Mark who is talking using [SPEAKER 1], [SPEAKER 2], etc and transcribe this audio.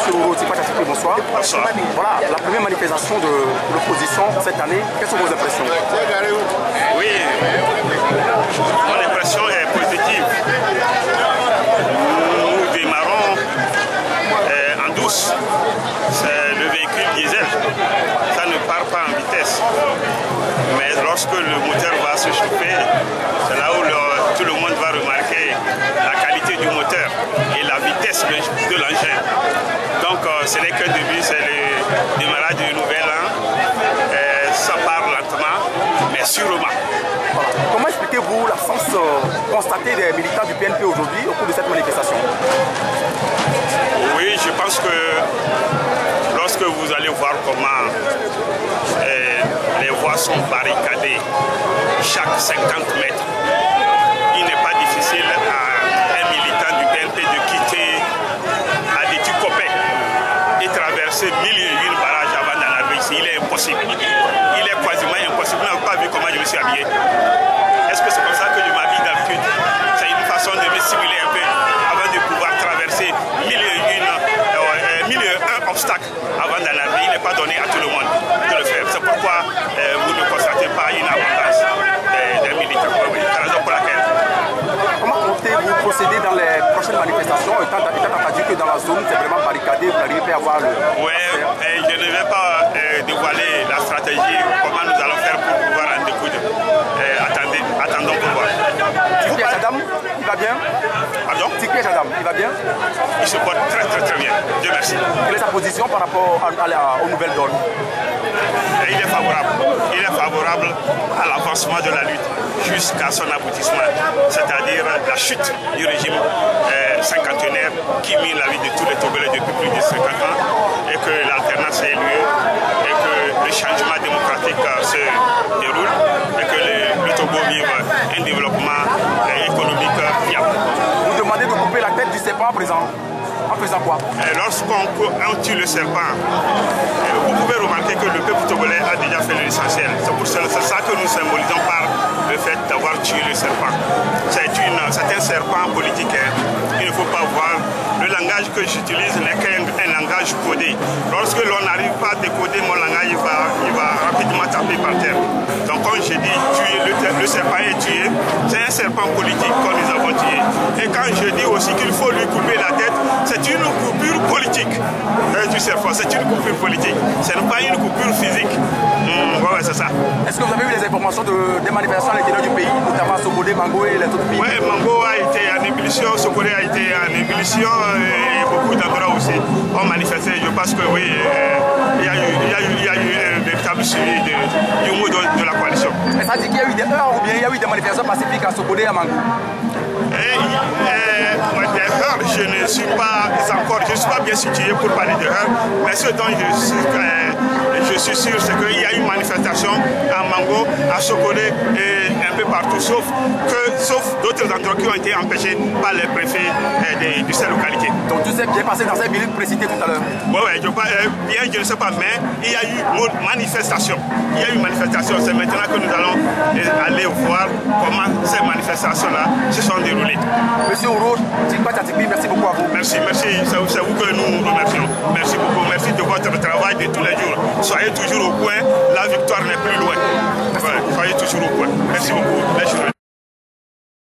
[SPEAKER 1] Monsieur Ouro Tikpatchatikpi, bonsoir.
[SPEAKER 2] Bonsoir.
[SPEAKER 1] Voilà, la première manifestation de l'opposition cette année, quelles sont vos impressions?
[SPEAKER 2] Oui, mon impression est positive. Nous démarrons en douce. C'est le véhicule diesel. Ça ne part pas en vitesse. Mais lorsque le moteur va se chauffer, c'est là où tout le monde va remarquer la qualité du moteur et la vitesse de l'engin. Donc ce n'est qu'un début, c'est le démarrage du nouvel an. Ça part lentement, mais sûrement.
[SPEAKER 1] Voilà. Comment expliquez-vous l'absence constatée des militants du PNP aujourd'hui au cours de cette manifestation?
[SPEAKER 2] Oui, je pense que lorsque vous allez voir comment les voies sont barricadées chaque 50 mètres, il n'est pas difficile à un militant du PNP de quitter à des Copé et traverser 1001 barrages avant d'en arriver ici. Il est impossible. Il est quasiment impossible. Vous n'avez pas vu comment je me suis habillé. Est-ce que c'est comme ça que je m'habille d'habitude? C'est une façon de me simuler un peu avant de pouvoir traverser 1001 obstacles avant d'en arriver. Il n'est pas donné à tout le monde de le faire. C'est pourquoi vous ne constatez pas une abondance des militants. C'est la raison pour laquelle.
[SPEAKER 1] Comment comptez-vous procéder dans les prochaines manifestations, étant entendu que dans la zone c'est vraiment barricadé, vous n'arrivez pas à voir le...
[SPEAKER 2] Oui, je ne vais pas dévoiler la stratégie, comment nous allons faire pour pouvoir en découdre. Attendons pour voir.
[SPEAKER 1] Tikpé Chadam, il va bien?
[SPEAKER 2] Pardon?
[SPEAKER 1] Tikpé Chadam, il va bien?
[SPEAKER 2] Il se porte très bien. Dieu merci.
[SPEAKER 1] Quelle est sa position par rapport aux nouvelles donnes?
[SPEAKER 2] Il est favorable. Il est favorable à l'avancement de la lutte jusqu'à son aboutissement, c'est-à-dire la chute du régime cinquantenaire qui mine la vie de tous les Togolais depuis plus de 50 ans et que l'alternance ait lieu et que le changement démocratique se déroule et que le Togo vive un développement économique fiable.
[SPEAKER 1] Vous demandez de couper la tête du serpent en présent. En faisant quoi?
[SPEAKER 2] Lorsqu'on tue le serpent, vous pouvez remarquer que le peuple togolais a déjà fait l'essentiel. C'est ça que nous symbolisons par le fait d'avoir tué le serpent. C'est un serpent politique. Il ne faut pas voir. Le langage que j'utilise n'est qu'un langage codé. Lorsque l'on n'arrive pas à décoder mon langage, il va rapidement taper par terre. Donc quand je dis tuer, le serpent est tué, c'est un serpent politique que nous avons tué. Et quand je dis aussi qu'il faut lui couper la tête, c'est une coupure politique du serpent, c'est une coupure politique. Ce n'est pas une coupure physique. Ouais, c'est ça.
[SPEAKER 1] Est-ce que vous avez vu les informations des manifestations à l'intérieur du pays, notamment Sokodé, Mango et les autres pays?
[SPEAKER 2] Oui, Mango a été en ébullition, Sokodé a été en ébullition et beaucoup d'endroits aussi ont manifesté. Je pense que oui, il y a eu un véritable suivi du mot de la coalition.
[SPEAKER 1] Mais ça dit qu'il y a eu des heures ou bien il y a eu des manifestations pacifiques à Sokodé et à Mango?
[SPEAKER 2] Je ne suis pas bien situé pour parler de heures, mais ce dont je suis sûr, c'est qu'il y a une manifestation à Mango, à Sokodé et un peu partout, sauf d'autres endroits qui ont été empêchés par les préfets de ces localités.
[SPEAKER 1] Donc tout s'est bien passé dans cette ville précitée tout à l'heure?
[SPEAKER 2] Oui, bien, je ne sais pas, mais il y a eu une manifestation. Il y a eu une manifestation, c'est maintenant que nous allons aller voir comment ces manifestations-là se sont déroulées.
[SPEAKER 1] Monsieur Ouro Tikpatchatikpi, merci beaucoup à vous.
[SPEAKER 2] Merci, c'est vous que nous remercions. Merci beaucoup, merci de votre travail de tous les jours. Soyez toujours au point, la victoire n'est plus loin. Ouais, soyez toujours au point. Merci beaucoup.